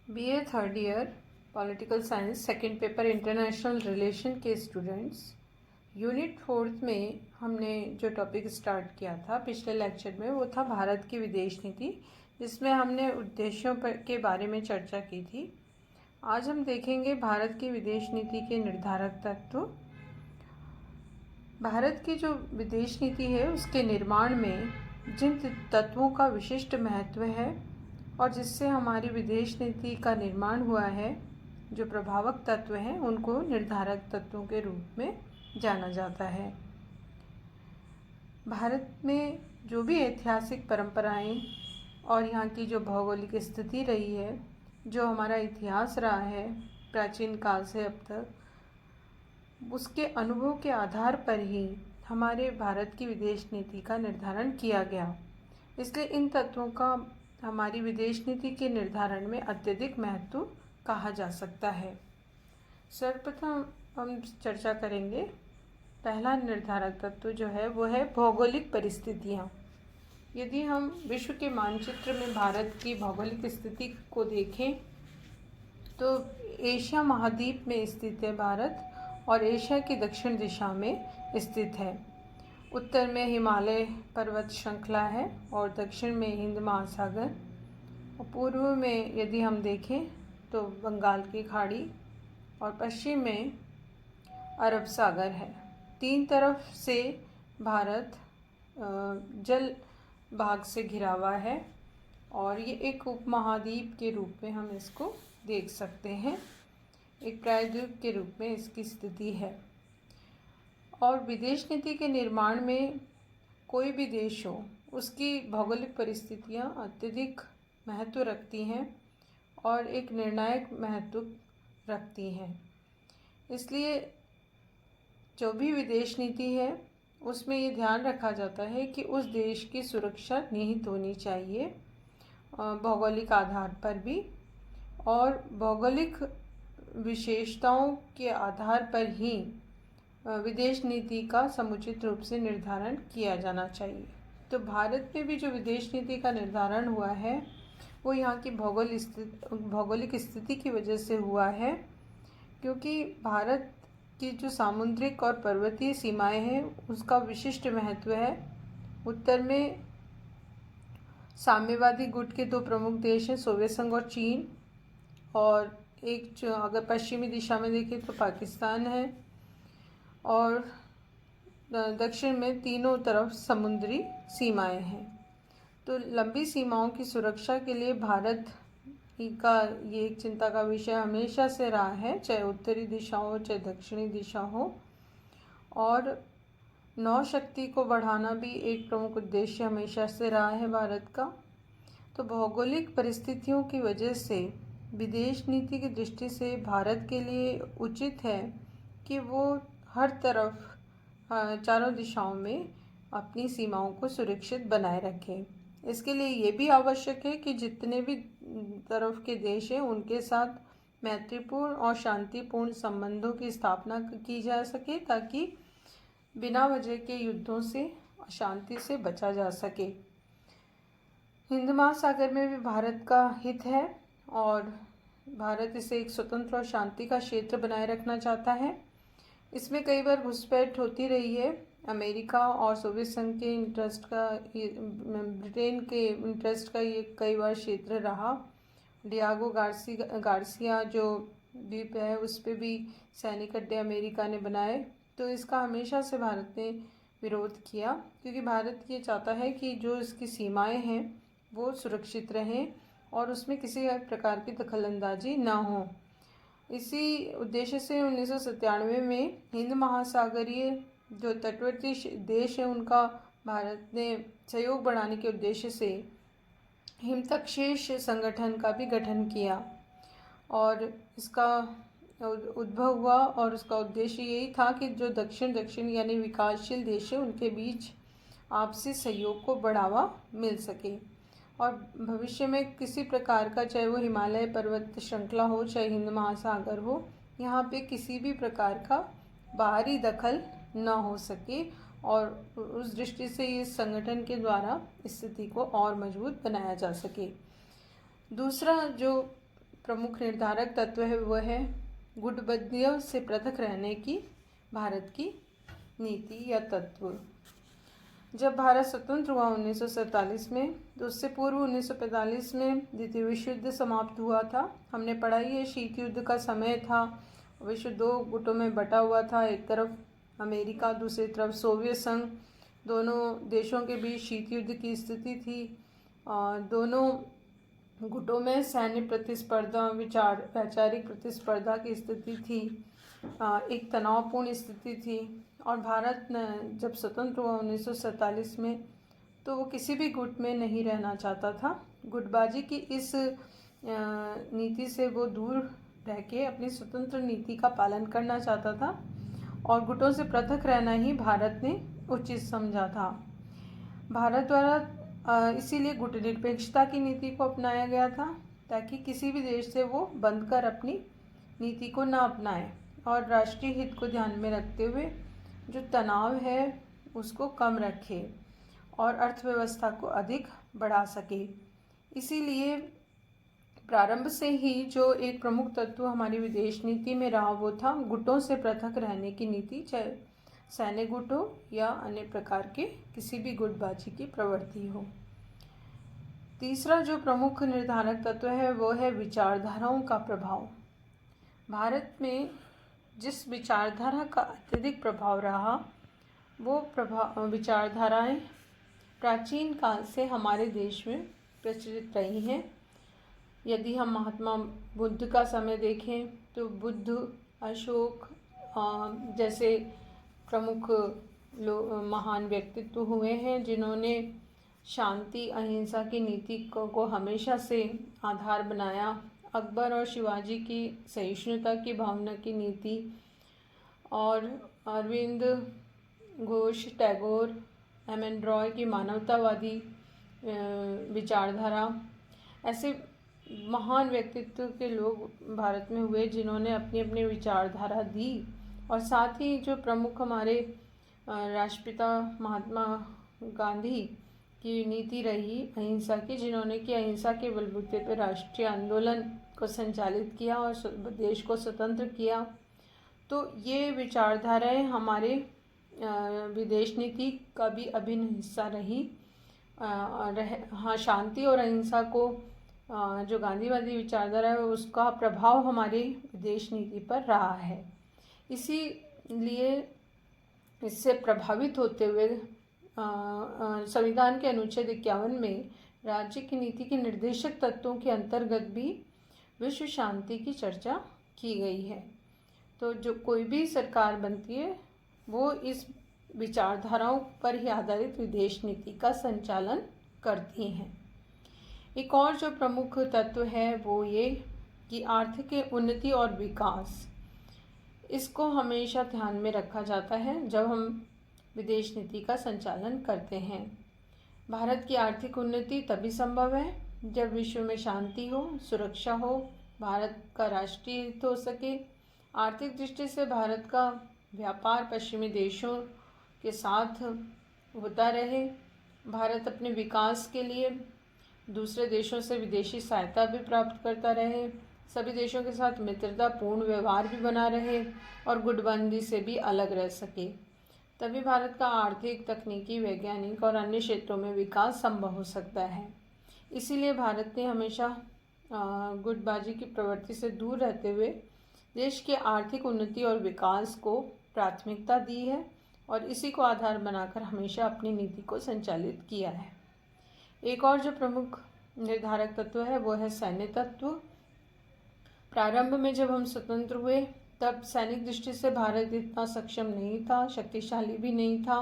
BA third year political science second paper international relation के students, unit fourth में हमने जो टॉपिक स्टार्ट किया था पिछले लेक्चर में वो था भारत की विदेश नीति, जिसमें हमने उद्देश्यों के बारे में चर्चा की थी। आज हम देखेंगे भारत की विदेश नीति के निर्धारक तत्व। भारत की जो विदेश नीति है उसके निर्माण में जिन तत्वों का विशिष्ट महत्व है और जिससे हमारी विदेश नीति का निर्माण हुआ है, जो प्रभावक तत्व हैं, उनको निर्धारक तत्वों के रूप में जाना जाता है। भारत में जो भी ऐतिहासिक परंपराएं और यहाँ की जो भौगोलिक स्थिति रही है, जो हमारा इतिहास रहा है प्राचीन काल से अब तक, उसके अनुभव के आधार पर ही हमारे भारत की विदेश नीति का निर्धारण किया गया। इसलिए इन तत्वों का हमारी विदेश नीति के निर्धारण में अत्यधिक महत्व कहा जा सकता है। सर्वप्रथम हम चर्चा करेंगे, पहला निर्धारक तत्व जो है वो है भौगोलिक परिस्थितियाँ। यदि हम विश्व के मानचित्र में भारत की भौगोलिक स्थिति को देखें तो एशिया महाद्वीप में स्थित है भारत और एशिया की दक्षिण दिशा में स्थित है। उत्तर में हिमालय पर्वत श्रृंखला है और दक्षिण में हिंद महासागर, और पूर्व में यदि हम देखें तो बंगाल की खाड़ी और पश्चिम में अरब सागर है। तीन तरफ से भारत जल भाग से घिरा हुआ है और ये एक उपमहाद्वीप के रूप में हम इसको देख सकते हैं, एक प्रायद्वीप के रूप में इसकी स्थिति है। और विदेश नीति के निर्माण में कोई भी देश हो, उसकी भौगोलिक परिस्थितियाँ अत्यधिक महत्व रखती हैं और एक निर्णायक महत्व रखती हैं। इसलिए जो भी विदेश नीति है उसमें ये ध्यान रखा जाता है कि उस देश की सुरक्षा निहित होनी चाहिए भौगोलिक आधार पर भी, और भौगोलिक विशेषताओं के आधार पर ही विदेश नीति का समुचित रूप से निर्धारण किया जाना चाहिए। तो भारत में भी जो विदेश नीति का निर्धारण हुआ है वो यहाँ की भौगोलिक स्थिति की वजह से हुआ है, क्योंकि भारत की जो सामुद्रिक और पर्वतीय सीमाएं हैं उसका विशिष्ट महत्व है। उत्तर में साम्यवादी गुट के दो प्रमुख देश हैं, सोवियत संघ और चीन, और एक जो अगर पश्चिमी दिशा में देखें तो पाकिस्तान है, और दक्षिण में तीनों तरफ समुद्री सीमाएं हैं। तो लंबी सीमाओं की सुरक्षा के लिए भारत का ये एक चिंता का विषय हमेशा से रहा है, चाहे उत्तरी दिशा हो चाहे दक्षिणी दिशा हो। और नौ शक्ति को बढ़ाना भी एक प्रमुख उद्देश्य हमेशा से रहा है भारत का। तो भौगोलिक परिस्थितियों की वजह से विदेश नीति की दृष्टि से भारत के लिए उचित है कि वो हर तरफ चारों दिशाओं में अपनी सीमाओं को सुरक्षित बनाए रखें। इसके लिए ये भी आवश्यक है कि जितने भी तरफ के देश हैं उनके साथ मैत्रीपूर्ण और शांतिपूर्ण संबंधों की स्थापना की जा सके, ताकि बिना वजह के युद्धों से अशांति से बचा जा सके। हिंद महासागर में भी भारत का हित है और भारत इसे एक स्वतंत्र और शांति का क्षेत्र बनाए रखना चाहता है। इसमें कई बार घुसपैठ होती रही है। अमेरिका और सोवियत संघ के इंटरेस्ट का, ब्रिटेन के इंटरेस्ट का ये कई बार क्षेत्र रहा। डियागो गार्सिया जो द्वीप है उस पर भी सैनिक अड्डे अमेरिका ने बनाए। तो इसका हमेशा से भारत ने विरोध किया, क्योंकि भारत ये चाहता है कि जो इसकी सीमाएं हैं वो सुरक्षित रहें और उसमें किसी प्रकार की दखलंदाजी ना हो। इसी उद्देश्य से 1997 में हिंद महासागरीय जो तटवर्ती देश है उनका भारत ने सहयोग बढ़ाने के उद्देश्य से हिमतक्षेश संगठन का भी गठन किया, और इसका उद्भव हुआ और उसका उद्देश्य यही था कि जो दक्षिण यानी विकासशील देश है उनके बीच आपसी सहयोग को बढ़ावा मिल सके और भविष्य में किसी प्रकार का, चाहे वो हिमालय पर्वत श्रृंखला हो चाहे हिंद महासागर हो, यहाँ पे किसी भी प्रकार का बाहरी दखल न हो सके, और उस दृष्टि से इस संगठन के द्वारा स्थिति को और मजबूत बनाया जा सके। दूसरा जो प्रमुख निर्धारक तत्व है वह है गुटबंदियों से पृथक रहने की भारत की नीति या तत्व। जब भारत स्वतंत्र हुआ 1947 में, तो उससे पूर्व 1945 में द्वितीय विश्व युद्ध समाप्त हुआ था। हमने पढ़ा ही है, शीत युद्ध का समय था। विश्व दो गुटों में बटा हुआ था, एक तरफ अमेरिका, दूसरी तरफ सोवियत संघ। दोनों देशों के बीच शीत युद्ध की स्थिति थी। दोनों गुटों में सैन्य प्रतिस्पर्धा, वैचारिक प्रतिस्पर्धा की स्थिति थी। एक तनावपूर्ण स्थिति थी। और भारत ने जब स्वतंत्र हुआ 1947 में, तो वो किसी भी गुट में नहीं रहना चाहता था। गुटबाजी की इस नीति से वो दूर रह के अपनी स्वतंत्र नीति का पालन करना चाहता था और गुटों से पृथक रहना ही भारत ने उचित समझा था। भारत द्वारा इसीलिए गुटनिरपेक्षता की नीति को अपनाया गया था, ताकि किसी भी देश से वो बंध कर अपनी नीति को न अपनाए और राष्ट्रीय हित को ध्यान में रखते हुए जो तनाव है उसको कम रखे और अर्थव्यवस्था को अधिक बढ़ा सके। इसीलिए प्रारंभ से ही जो एक प्रमुख तत्व हमारी विदेश नीति में रहा वो था गुटों से पृथक रहने की नीति, चाहे सैन्य गुट हो या अन्य प्रकार के किसी भी गुटबाजी की प्रवृत्ति हो। तीसरा जो प्रमुख निर्धारक तत्व है वो है विचारधाराओं का प्रभाव। भारत में जिस विचारधारा का अत्यधिक प्रभाव रहा वो विचारधाराएं प्राचीन काल से हमारे देश में प्रचलित रही हैं। यदि हम महात्मा बुद्ध का समय देखें तो बुद्ध, अशोक जैसे प्रमुख महान व्यक्तित्व हुए हैं जिन्होंने शांति अहिंसा की नीति को हमेशा से आधार बनाया। अकबर और शिवाजी की सहिष्णुता की भावना की नीति और अरविंद घोष, टैगोर, एम.एन. रॉय की मानवतावादी विचारधारा, ऐसे महान व्यक्तित्व के लोग भारत में हुए जिन्होंने अपनी अपनी विचारधारा दी। और साथ ही जो प्रमुख हमारे राष्ट्रपिता महात्मा गांधी की नीति रही अहिंसा की, जिन्होंने कि अहिंसा के बलबूते पर राष्ट्रीय आंदोलन को संचालित किया और देश को स्वतंत्र किया। तो ये विचारधाराएं हमारे विदेश नीति का भी अभिन्न हिस्सा रही। हाँ, शांति और अहिंसा को जो गांधीवादी विचारधारा है उसका प्रभाव हमारी विदेश नीति पर रहा है। इसीलिए इससे प्रभावित होते हुए संविधान के अनुच्छेद 51 में राज्य की नीति के निर्देशक तत्वों के अंतर्गत भी विश्व शांति की चर्चा की गई है। तो जो कोई भी सरकार बनती है वो इस विचारधाराओं पर ही आधारित विदेश नीति का संचालन करती हैं। एक और जो प्रमुख तत्व है वो ये कि आर्थिक उन्नति और विकास, इसको हमेशा ध्यान में रखा जाता है जब हम विदेश नीति का संचालन करते हैं। भारत की आर्थिक उन्नति तभी संभव है जब विश्व में शांति हो, सुरक्षा हो, भारत का राष्ट्रीय हित हो सके। आर्थिक दृष्टि से भारत का व्यापार पश्चिमी देशों के साथ होता रहे। भारत अपने विकास के लिए दूसरे देशों से विदेशी सहायता भी प्राप्त करता रहे, सभी देशों के साथ मित्रतापूर्ण व्यवहार भी बना रहे और गुटबंदी से भी अलग रह सके। तभी भारत का आर्थिक, तकनीकी, वैज्ञानिक और अन्य क्षेत्रों में विकास संभव हो सकता है। इसीलिए भारत ने हमेशा गुटबाजी की प्रवृत्ति से दूर रहते हुए देश के आर्थिक उन्नति और विकास को प्राथमिकता दी है और इसी को आधार बनाकर हमेशा अपनी नीति को संचालित किया है। एक और जो प्रमुख निर्धारक तत्व है वो है सैन्य तत्व। प्रारंभ में जब हम स्वतंत्र हुए तब सैनिक दृष्टि से भारत इतना सक्षम नहीं था, शक्तिशाली भी नहीं था।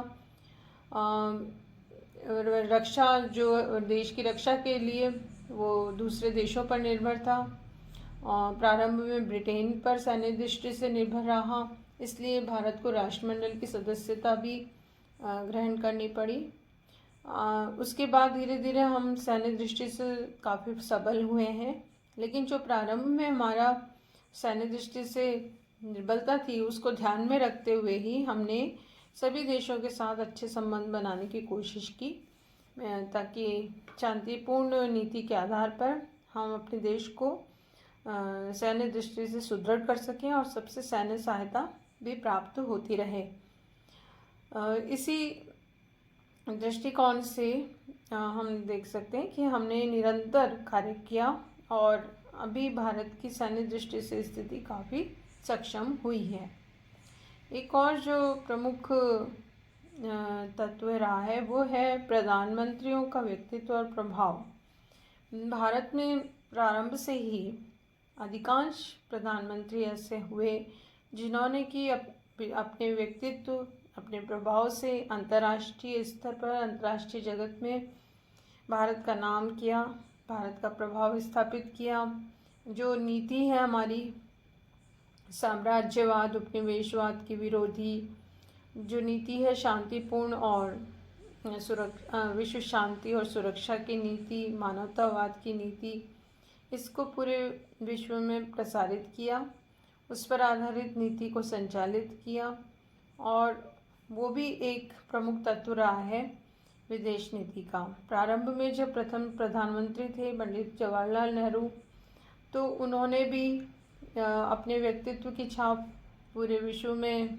रक्षा, जो देश की रक्षा के लिए वो दूसरे देशों पर निर्भर था। प्रारंभ में ब्रिटेन पर सैन्य दृष्टि से निर्भर रहा, इसलिए भारत को राष्ट्रमंडल की सदस्यता भी ग्रहण करनी पड़ी। उसके बाद धीरे धीरे हम सैन्य दृष्टि से काफ़ी सबल हुए हैं, लेकिन जो प्रारंभ में हमारा सैन्य दृष्टि से निर्बलता थी उसको ध्यान में रखते हुए ही हमने सभी देशों के साथ अच्छे संबंध बनाने की कोशिश की, ताकि शांतिपूर्ण नीति के आधार पर हम अपने देश को सैन्य दृष्टि से सुदृढ़ कर सकें और सबसे सैन्य सहायता भी प्राप्त होती रहे। इसी दृष्टिकोण से हम देख सकते हैं कि हमने निरंतर कार्य किया और अभी भारत की सैन्य दृष्टि से स्थिति काफ़ी सक्षम हुई है। एक और जो प्रमुख तत्व रहा है वो है प्रधानमंत्रियों का व्यक्तित्व और प्रभाव। भारत में प्रारंभ से ही अधिकांश प्रधानमंत्री ऐसे हुए जिन्होंने कि अपने व्यक्तित्व, अपने प्रभाव से अंतर्राष्ट्रीय स्तर पर, अंतर्राष्ट्रीय जगत में भारत का नाम किया, भारत का प्रभाव स्थापित किया। जो नीति है हमारी साम्राज्यवाद, उपनिवेशवाद की विरोधी जो नीति है, शांतिपूर्ण और विश्व शांति और सुरक्षा की नीति, मानवतावाद की नीति, इसको पूरे विश्व में प्रसारित किया, उस पर आधारित नीति को संचालित किया। और वो भी एक प्रमुख तत्व रहा है विदेश नीति का। प्रारंभ में जब प्रथम प्रधानमंत्री थे पंडित जवाहरलाल नेहरू, तो उन्होंने भी अपने व्यक्तित्व की छाप पूरे विश्व में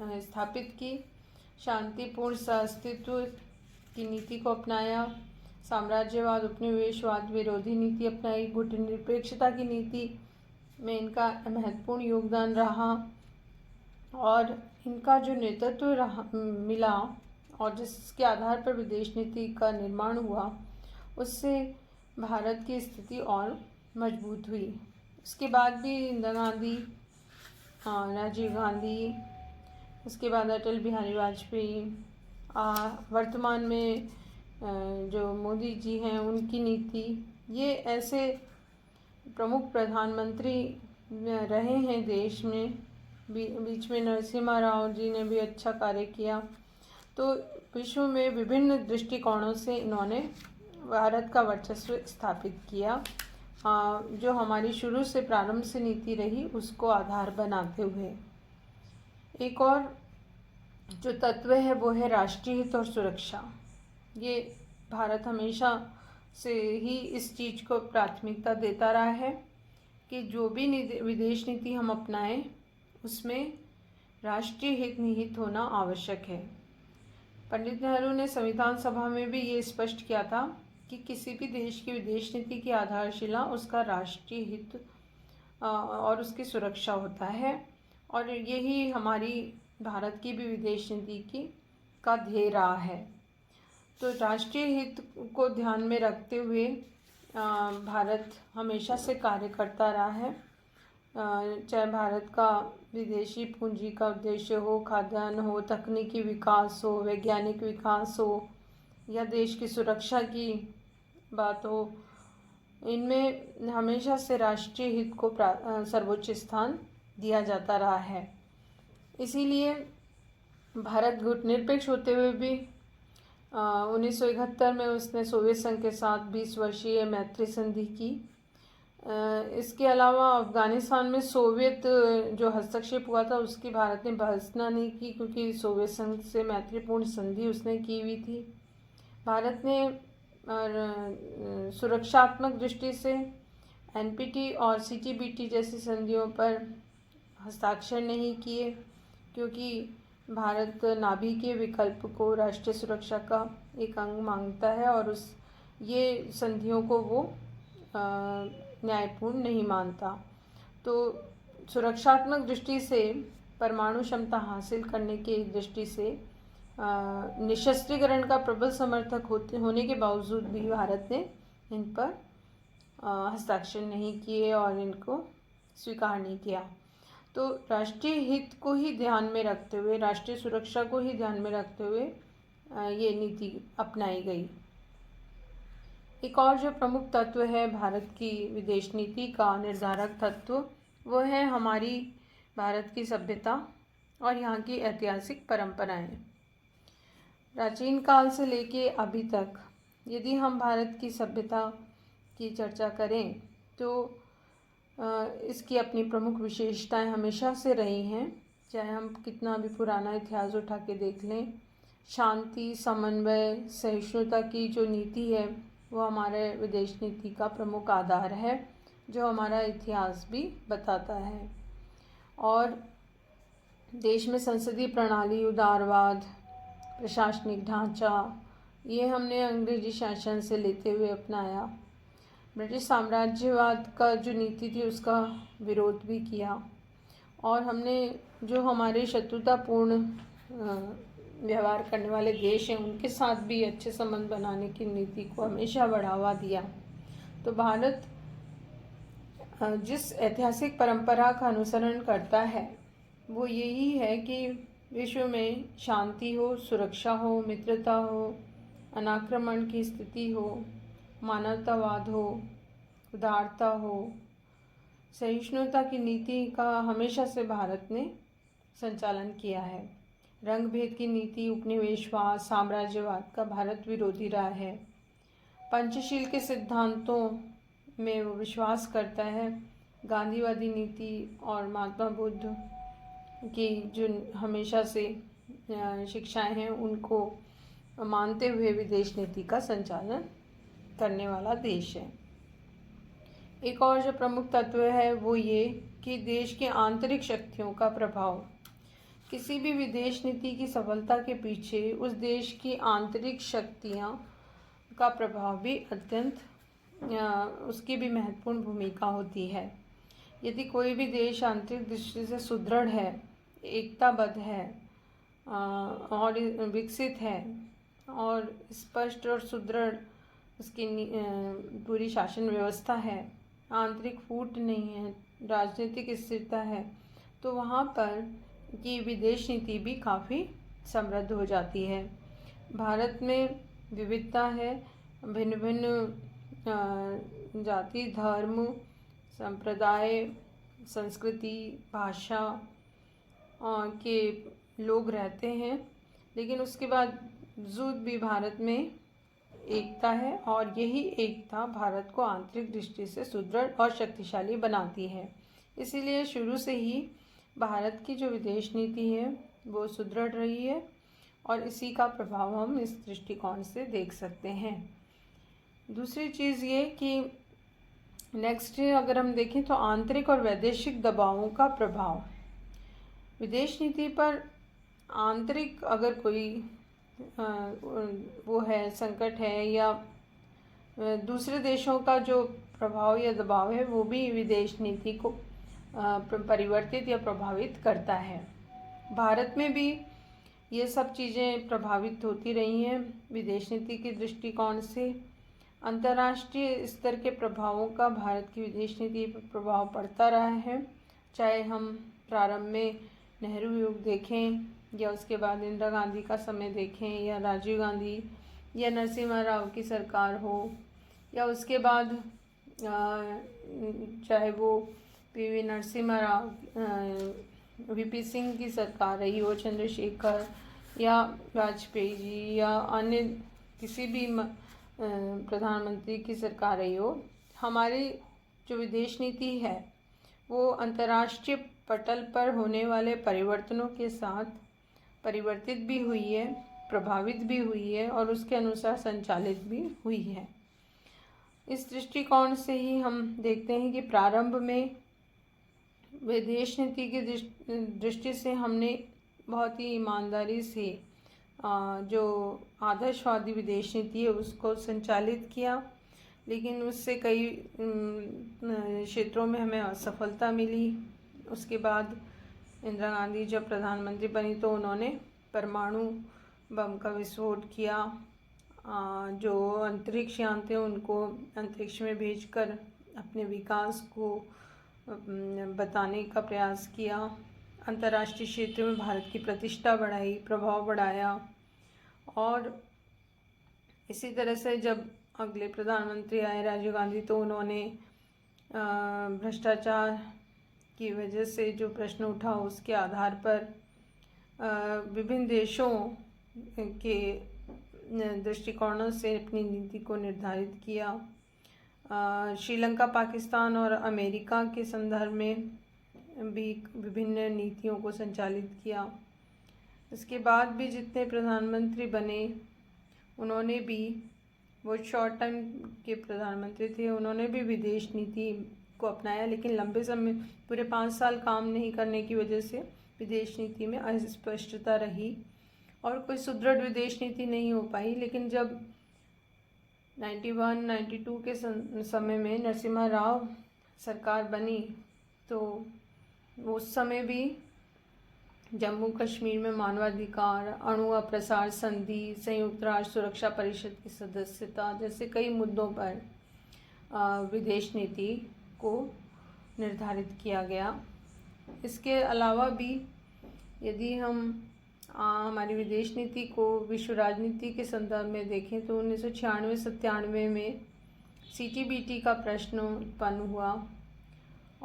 स्थापित की, शांतिपूर्ण सहअस्तित्व की नीति को अपनाया, साम्राज्यवाद, उपनिवेशवाद विरोधी नीति अपनाई, गुटनिरपेक्षता की नीति में इनका महत्वपूर्ण योगदान रहा। और इनका जो नेतृत्व मिला और जिसके आधार पर विदेश नीति का निर्माण हुआ, उससे भारत की स्थिति और मजबूत हुई। उसके बाद भी इंदिरा गांधी, राजीव गांधी, उसके बाद अटल बिहारी वाजपेयी, वर्तमान में जो मोदी जी हैं उनकी नीति, ये ऐसे प्रमुख प्रधानमंत्री रहे हैं देश में। बीच में नरसिम्हा राव जी ने भी अच्छा कार्य किया। तो विश्व में विभिन्न दृष्टिकोणों से इन्होंने भारत का वर्चस्व स्थापित किया, जो हमारी शुरू से प्रारंभ से नीति रही उसको आधार बनाते हुए। एक और जो तत्व है वो है राष्ट्रीय हित और सुरक्षा। ये भारत हमेशा से ही इस चीज़ को प्राथमिकता देता रहा है कि जो भी विदेश नीति हम अपनाएं उसमें राष्ट्रीय हित निहित होना आवश्यक है। पंडित नेहरू ने संविधान सभा में भी ये स्पष्ट किया था कि किसी भी देश की विदेश नीति की आधारशिला उसका राष्ट्रीय हित और उसकी सुरक्षा होता है। और यही हमारी भारत की भी विदेश नीति का ध्येय रहा है। तो राष्ट्रीय हित को ध्यान में रखते हुए भारत हमेशा से कार्य करता रहा है। चाहे भारत का विदेशी पूंजी का उद्देश्य हो, खाद्यान्न हो, तकनीकी विकास हो, वैज्ञानिक विकास हो या देश की सुरक्षा की बात हो, इनमें हमेशा से राष्ट्रीय हित को सर्वोच्च स्थान दिया जाता रहा है। इसीलिए भारत गुटनिरपेक्ष होते हुए भी 1971 में उसने सोवियत संघ के साथ 20 वर्षीय मैत्री संधि की। इसके अलावा अफ़गानिस्तान में सोवियत जो हस्तक्षेप हुआ था उसकी भारत ने भर्त्सना नहीं की, क्योंकि सोवियत संघ से मैत्रीपूर्ण संधि उसने की हुई थी। भारत ने सुरक्षात्मक दृष्टि से एनपीटी और सीटीबीटी जैसी संधियों पर हस्ताक्षर नहीं किए, क्योंकि भारत नाभिकीय विकल्प को राष्ट्रीय सुरक्षा का एक अंग मानता है और ये संधियों को वो न्यायपूर्ण नहीं मानता। तो सुरक्षात्मक दृष्टि से, परमाणु क्षमता हासिल करने की दृष्टि से निशस्त्रीकरण का प्रबल समर्थक होने के बावजूद भी भारत ने इन पर हस्ताक्षर नहीं किए और इनको स्वीकार नहीं किया। तो राष्ट्रीय हित को ही ध्यान में रखते हुए, राष्ट्रीय सुरक्षा को ही ध्यान में रखते हुए ये नीति अपनाई गई। एक और जो प्रमुख तत्व है भारत की विदेश नीति का निर्धारक तत्व, वो है हमारी भारत की सभ्यता और यहाँ की ऐतिहासिक परंपराएं। प्राचीन काल से लेके अभी तक यदि हम भारत की सभ्यता की चर्चा करें तो इसकी अपनी प्रमुख विशेषताएं हमेशा से रही हैं। चाहे हम कितना भी पुराना इतिहास उठा के देख लें, शांति, समन्वय, सहिष्णुता की जो नीति है वो हमारे विदेश नीति का प्रमुख आधार है, जो हमारा इतिहास भी बताता है। और देश में संसदीय प्रणाली, उदारवाद, प्रशासनिक ढांचा, ये हमने अंग्रेजी शासन से लेते हुए अपनाया। ब्रिटिश साम्राज्यवाद का जो नीति थी उसका विरोध भी किया। और हमने जो हमारे शत्रुतापूर्ण व्यवहार करने वाले देश हैं उनके साथ भी अच्छे संबंध बनाने की नीति को हमेशा बढ़ावा दिया। तो भारत जिस ऐतिहासिक परंपरा का अनुसरण करता है वो यही है कि विश्व में शांति हो, सुरक्षा हो, मित्रता हो, अनाक्रमण की स्थिति हो, मानवतावाद हो, उदारता हो, सहिष्णुता की नीति का हमेशा से भारत ने संचालन किया है। रंग भेद की नीति, उपनिवेशवाद, साम्राज्यवाद का भारत विरोधी रहा है। पंचशील के सिद्धांतों में वो विश्वास करता है। गांधीवादी नीति और महात्मा बुद्ध की जो हमेशा से शिक्षाएं हैं उनको मानते हुए विदेश नीति का संचालन करने वाला देश है। एक और जो प्रमुख तत्व है वो ये कि देश की आंतरिक शक्तियों का प्रभाव। किसी भी विदेश नीति की सफलता के पीछे उस देश की आंतरिक शक्तियाँ का प्रभाव भी अत्यंत उसकी भी महत्वपूर्ण भूमिका होती है। यदि कोई भी देश आंतरिक दृष्टि से सुदृढ़ है, एकताबद्ध है और विकसित है और स्पष्ट और सुदृढ़ उसकी पूरी शासन व्यवस्था है, आंतरिक फूट नहीं है, राजनीतिक स्थिरता है, तो वहाँ पर ये विदेश नीति भी काफ़ी समृद्ध हो जाती है। भारत में विविधता है, भिन्न भिन्न जाति, धर्म, संप्रदाय, संस्कृति, भाषा के लोग रहते हैं, लेकिन उसके बावजूद भी भारत में एकता है और यही एकता भारत को आंतरिक दृष्टि से सुदृढ़ और शक्तिशाली बनाती है। इसीलिए शुरू से ही भारत की जो विदेश नीति है वो सुदृढ़ रही है और इसी का प्रभाव हम इस दृष्टिकोण से देख सकते हैं। दूसरी चीज़ ये कि नेक्स्ट अगर हम देखें तो आंतरिक और वैदेशिक दबावों का प्रभाव। विदेश नीति पर आंतरिक अगर कोई वो है, संकट है या दूसरे देशों का जो प्रभाव या दबाव है वो भी विदेश नीति को परिवर्तित या प्रभावित करता है। भारत में भी ये सब चीज़ें प्रभावित होती रही हैं विदेश नीति के दृष्टिकोण से। अंतर्राष्ट्रीय स्तर के प्रभावों का भारत की विदेश नीति पर प्रभाव पड़ता रहा है, चाहे हम प्रारंभ में नेहरू युग देखें या उसके बाद इंदिरा गांधी का समय देखें या राजीव गांधी या नरसिम्हा राव की सरकार हो या उसके बाद चाहे वो पीवी नरसिम्हा राव, वीपी सिंह की सरकार रही हो, चंद्रशेखर या वाजपेयी जी या अन्य किसी भी प्रधानमंत्री की सरकार रही हो, हमारी जो विदेश नीति है वो अंतर्राष्ट्रीय पटल पर होने वाले परिवर्तनों के साथ परिवर्तित भी हुई है, प्रभावित भी हुई है और उसके अनुसार संचालित भी हुई है। इस दृष्टिकोण से ही हम देखते हैं कि प्रारंभ में विदेश नीति की दृष्टि से हमने बहुत ही ईमानदारी से जो आदर्शवादी विदेश नीति है उसको संचालित किया, लेकिन उससे कई क्षेत्रों में हमें असफलता मिली। उसके बाद इंदिरा गांधी जब प्रधानमंत्री बनी तो उन्होंने परमाणु बम का विस्फोट किया, जो अंतरिक्ष यान थे उनको अंतरिक्ष में भेजकर अपने विकास को बताने का प्रयास किया, अंतर्राष्ट्रीय क्षेत्र में भारत की प्रतिष्ठा बढ़ाई, प्रभाव बढ़ाया। और इसी तरह से जब अगले प्रधानमंत्री आए राजीव गांधी तो उन्होंने भ्रष्टाचार की वजह से जो प्रश्न उठा उसके आधार पर विभिन्न देशों के दृष्टिकोणों से अपनी नीति को निर्धारित किया। श्रीलंका, पाकिस्तान और अमेरिका के संदर्भ में भी विभिन्न नीतियों को संचालित किया। इसके बाद भी जितने प्रधानमंत्री बने उन्होंने भी, वो शॉर्ट टाइम के प्रधानमंत्री थे, उन्होंने भी विदेश नीति को अपनाया, लेकिन लंबे समय पूरे 5 साल काम नहीं करने की वजह से विदेश नीति में अस्पष्टता रही और कोई सुदृढ़ विदेश नीति नहीं हो पाई। लेकिन जब 91-92 के समय में नरसिम्हा राव सरकार बनी तो उस समय भी जम्मू कश्मीर में मानवाधिकार, अणु अप्रसार संधि, संयुक्त राष्ट्र सुरक्षा परिषद की सदस्यता जैसे कई मुद्दों पर विदेश नीति को निर्धारित किया गया। इसके अलावा भी यदि हम हमारी विदेश नीति को विश्व राजनीति के संदर्भ में देखें तो 1996-97 में CTBT का प्रश्न उत्पन्न हुआ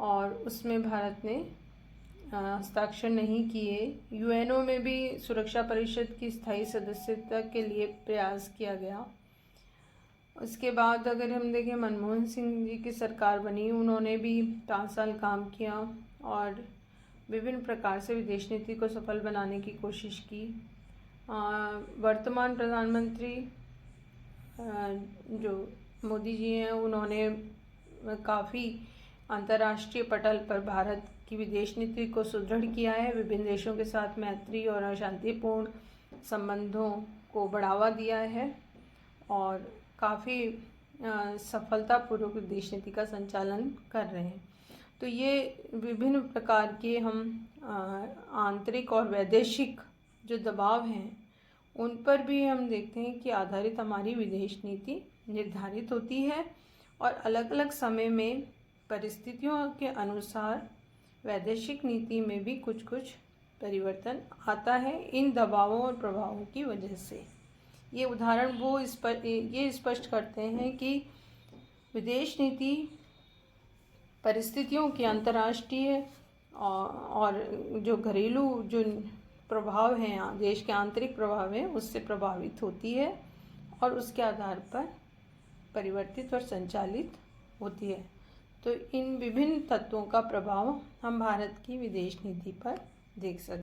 और उसमें भारत ने हस्ताक्षर नहीं किए। UNO में भी सुरक्षा परिषद की स्थायी सदस्यता के लिए प्रयास किया गया। उसके बाद अगर हम देखें, मनमोहन सिंह जी की सरकार बनी, उन्होंने भी 5 साल काम किया और विभिन्न प्रकार से विदेश नीति को सफल बनाने की कोशिश की। वर्तमान प्रधानमंत्री जो मोदी जी हैं, उन्होंने काफ़ी अंतर्राष्ट्रीय पटल पर भारत की विदेश नीति को सुदृढ़ किया है, विभिन्न देशों के साथ मैत्री और शांतिपूर्ण संबंधों को बढ़ावा दिया है और काफ़ी सफलतापूर्वक विदेश नीति का संचालन कर रहे हैं। तो ये विभिन्न प्रकार के हम आंतरिक और वैदेशिक जो दबाव हैं उन पर भी हम देखते हैं कि आधारित हमारी विदेश नीति निर्धारित होती है और अलग अलग समय में परिस्थितियों के अनुसार वैदेशिक नीति में भी कुछ कुछ परिवर्तन आता है इन दबावों और प्रभावों की वजह से। ये उदाहरण ये स्पष्ट करते हैं कि विदेश नीति परिस्थितियों की अंतर्राष्ट्रीय और जो घरेलू जो प्रभाव हैं, देश के आंतरिक प्रभाव हैं, उससे प्रभावित होती है और उसके आधार पर परिवर्तित और संचालित होती है। तो इन विभिन्न तत्वों का प्रभाव हम भारत की विदेश नीति पर देख सकते हैं।